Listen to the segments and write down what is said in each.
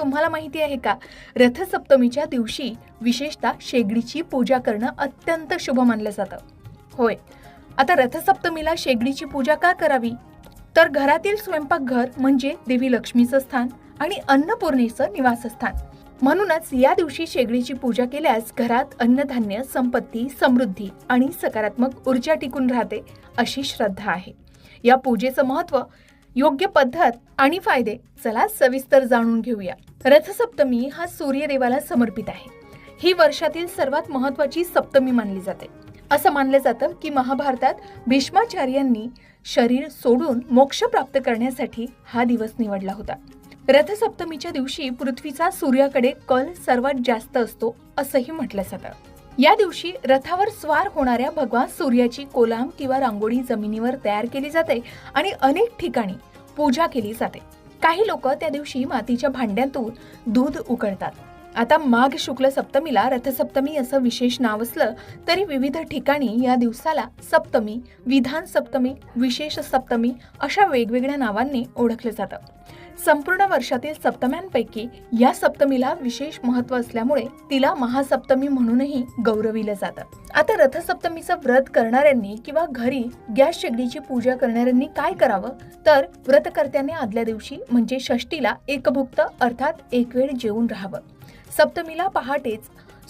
तुम्हाला माहिती आहे का, रथसप्तमीच्या दिवशी विशेषतः शेगडीची पूजा करणं अत्यंत शुभ मानलं जातं. होय, आता रथसप्तमीला शेगडीची पूजा का करावी? तर घरातील स्वयंपाकघर म्हणजे देवी लक्ष्मीचं स्थान आणि अन्नपूर्णेचं निवासस्थान. म्हणूनच या दिवशी शेगडीची पूजा केल्यास घरात अन्नधान्य, संपत्ती, समृद्धी आणि सकारात्मक ऊर्जा टिकून राहते अशी श्रद्धा आहे. या पूजेचं महत्त्व, योग्य पद्धत आणि फायदे चला सविस्तर जाणून घेऊया. रथसप्तमी हा सूर्यदेवाला समर्पित आहे. ही वर्षातील सर्वात महत्त्वाची सप्तमी मानली जाते. असं मानलं जातं की महाभारतात भीष्माचार्यांनी शरीर सोडून मोक्ष प्राप्त करण्यासाठी हा दिवस निवडला होता. रथसप्तमीच्या दिवशी पृथ्वीचा सूर्याकडे कल सर्वात जास्त असतो असंही म्हटलं जातं. या दिवशी रथावर स्वार होणाऱ्या भगवान सूर्याची कोलाम किंवा रांगोळी जमिनीवर तयार केली जाते आणि अनेक ठिकाणी पूजा केली जाते. काही लोक त्या दिवशी मातीच्या भांड्यातून दूध उकळतात. आता माघ शुक्ल सप्तमीला रथसप्तमी असं विशेष नाव असलं तरी विविध ठिकाणी या दिवसाला सप्तमी, विधान सप्तमी, विशेष सप्तमी अशा वेगवेगळ्या नावांनी ओळखलं जातं. संपूर्ण वर्षातील सप्तम्यांपैकी या सप्तमीला विशेष महत्त्व असल्यामुळे तिला महासप्तमी म्हणूनही गौरविलं जातं. आता रथसप्तमीचं व्रत करणाऱ्यांनी किंवा घरी गॅस शेगडीची पूजा करणाऱ्यांनी काय करावं, तर व्रतकर्त्यांनी आदल्या दिवशी म्हणजे षष्टीला एकभुक्त अर्थात एक वेळ जेवून राहावं. सप्तमीला पहाटेच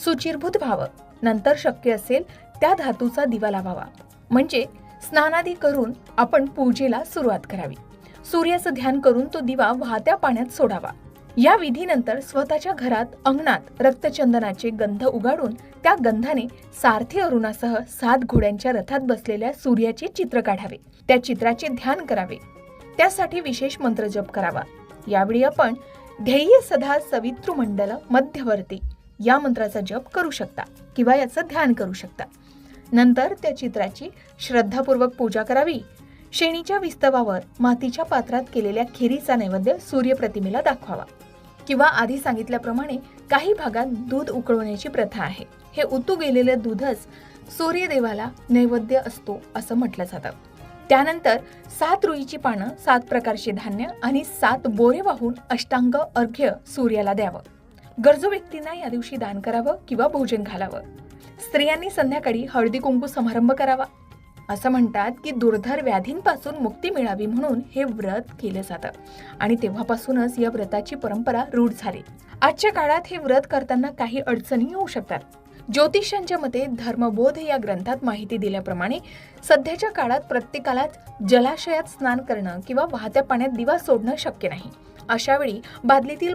शुचिर्भूत व्हावं. नंतर शक्य असेल त्या धातूचा दिवा लावावा. म्हणजे स्नानादी करून आपण पूजेला सुरुवात करावी. सूर्याचं ध्यान करून तो दिवा वाहत्या पाण्यात सोडावा. या विधीनंतर स्वतःच्या घरात अंगणात रक्तचंदनाचे गंध उगाडून त्या गंधाने सारथी अरुणासह 7 घोड्यांच्या रथात बसलेल्या सूर्याचे चित्र काढावे. त्या चित्राचे ध्यान करावे. त्यासाठी विशेष मंत्र जप करावा. यावेळी आपण ध्येय सदा सवितृमंडल मध्यवर्ती या मंत्राचा जप करू शकता किंवा याचं ध्यान करू शकता. नंतर त्या चित्राची श्रद्धापूर्वक पूजा करावी. शेणीच्या विस्तवावर मातीच्या पात्रात केलेल्या खिरीचा नैवेद्य सूर्यप्रतिमेला दाखवावा किंवा आधी सांगितल्याप्रमाणे काही भागात दूध उकळवण्याची प्रथा आहे. हे उतू गेलेले दूधच सूर्यदेवाला नैवेद्य असतो असं म्हटलं जातं. त्यानंतर 7 रुईची पानं, 7 प्रकारचे धान्य आणि 7 बोरे वाहून अष्टांग अर्घ्य सूर्याला द्यावं. गरजू व्यक्तींना या दिवशी दान करावं किंवा भोजन घालावं. स्त्रियांनी संध्याकाळी हळदी कुंकू समारंभ करावा. असं म्हणतात की दुर्धर व्याधींपासून मुक्ती मिळावी म्हणून हे व्रत केलं जातं आणि तेव्हापासूनच या व्रताची परंपरा रूढ झाली. आजच्या काळात हे व्रत करताना काही अडचणी येऊ शकतात. ज्योतिषांच्या मते धर्मबोध या ग्रंथात माहिती दिल्याप्रमाणे सध्याच्या काळात प्रत्येकालाच जलाशयात स्नान करणं किंवा वाहत्या पाण्यात दिवा सोडणं शक्य नाही. अशा वेळी बादलीतील